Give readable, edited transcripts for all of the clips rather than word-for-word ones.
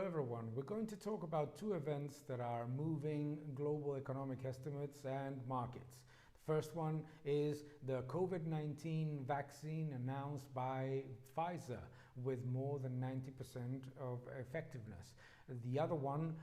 everyone. We're going to talk about two events that are moving global economic estimates and markets. The first one is the COVID-19 vaccine announced by PFIZER with more than 90% of effectiveness. The other one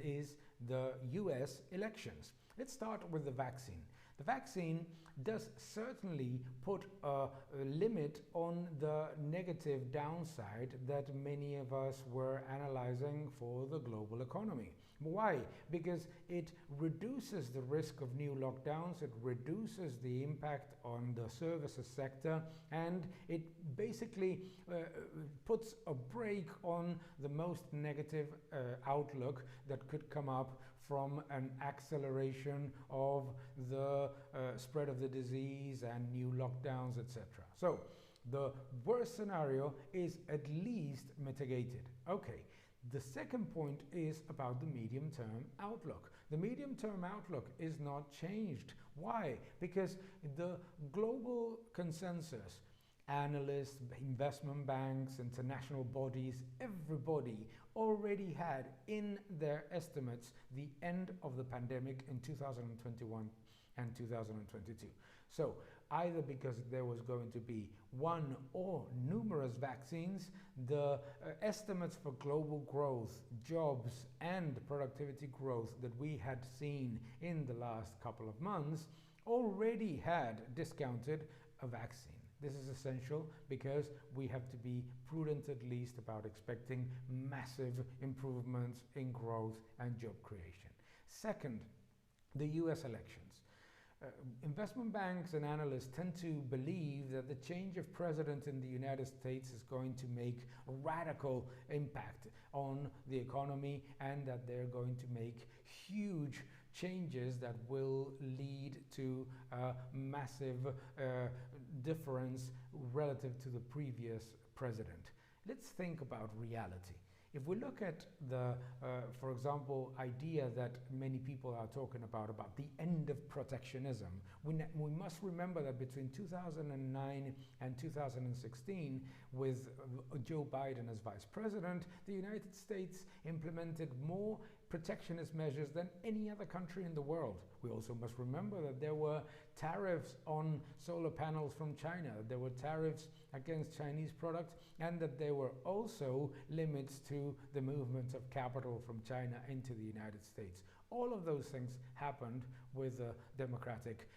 is the US elections. Let's start with the vaccine. The vaccine does certainly put a limit on the negative downside that many of us were analyzing for the global economy. Why? Because it reduces the risk of new lockdowns, it reduces the impact on the services sector, and it basically puts a brake on the most negative outlook that could come up from an acceleration of the spread of the disease and new lockdowns, etc. So the worst scenario is at least mitigated. Okay. The second point is about the medium-term outlook. The medium-term outlook is not changed. Why? Because the global consensus, analysts, investment banks, international bodies, everybody already had in their estimates the end of the pandemic in 2021 and 2022. So either because there was going to be one or numerous vaccines, the estimates for global growth, jobs and productivity growth that we had seen in the last couple of months already had discounted a vaccine. This is essential because we have to be prudent at least about expecting massive improvements in growth and job creation. Second, the US elections. Investment banks and analysts tend to believe that the change of president in the United States is going to make a radical impact on the economy and that they're going to make huge changes that will lead to a massive difference relative to the previous president. Let's think about reality. If we look at the, for example, idea that many people are talking about the end of protectionism, we must remember that between 2009 and 2016, with Joe Biden as vice president, the United States implemented more protectionist measures than any other country in the world. We also must remember that there were tariffs on solar panels from China, there were tariffs against Chinese products, and that there were also limits to the movement of capital from China into the United States. All of those things happened with a democratic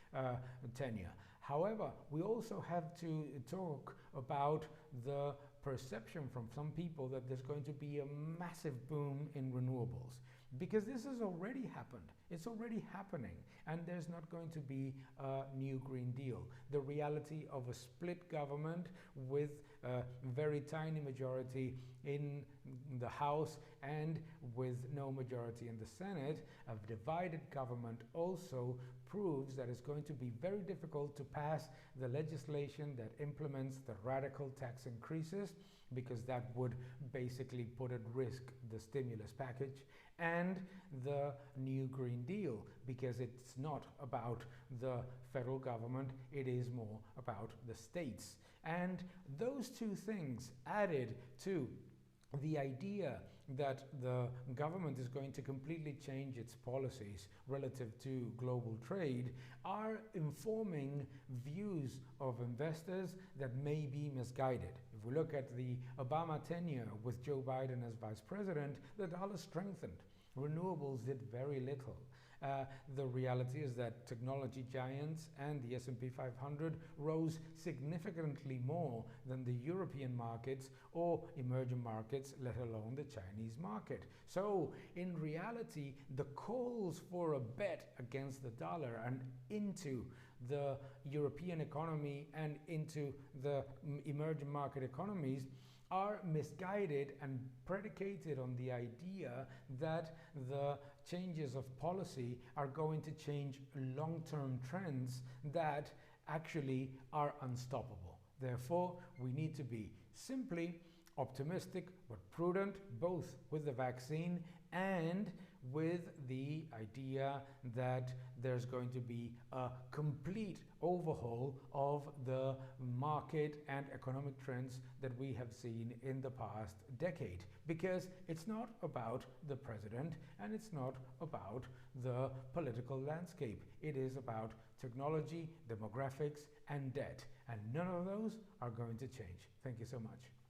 tenure. However, we also have to talk about the perception from some people that there's going to be a massive boom in renewables, because this has already happened. It's already happening, and there's not going to be a new Green Deal. The reality of a split government with a very tiny majority in the House and with no majority in the Senate, a divided government, also proves that it's going to be very difficult to pass the legislation that implements the radical tax increases, because that would basically put at risk the stimulus package, and the new Green Deal, because it's not about the federal government, it is more about the states. And those two things added to the idea that the government is going to completely change its policies relative to global trade are informing views of investors that may be misguided. If we look at the Obama tenure with Joe Biden as vice president, the dollar strengthened. Renewables did very little. The reality is that technology giants and the S&P 500 rose significantly more than the European markets or emerging markets, let alone the Chinese market. So in reality, the calls for a bet against the dollar and into the European economy and into the emerging market economies are misguided and predicated on the idea that the changes of policy are going to change long-term trends that actually are unstoppable. Therefore, we need to be simply optimistic but prudent, both with the vaccine and with the idea that there's going to be a complete overhaul of the market and economic trends that we have seen in the past decade. Because it's not about the president and it's not about the political landscape. It is about technology, demographics, and debt. And none of those are going to change. Thank you so much.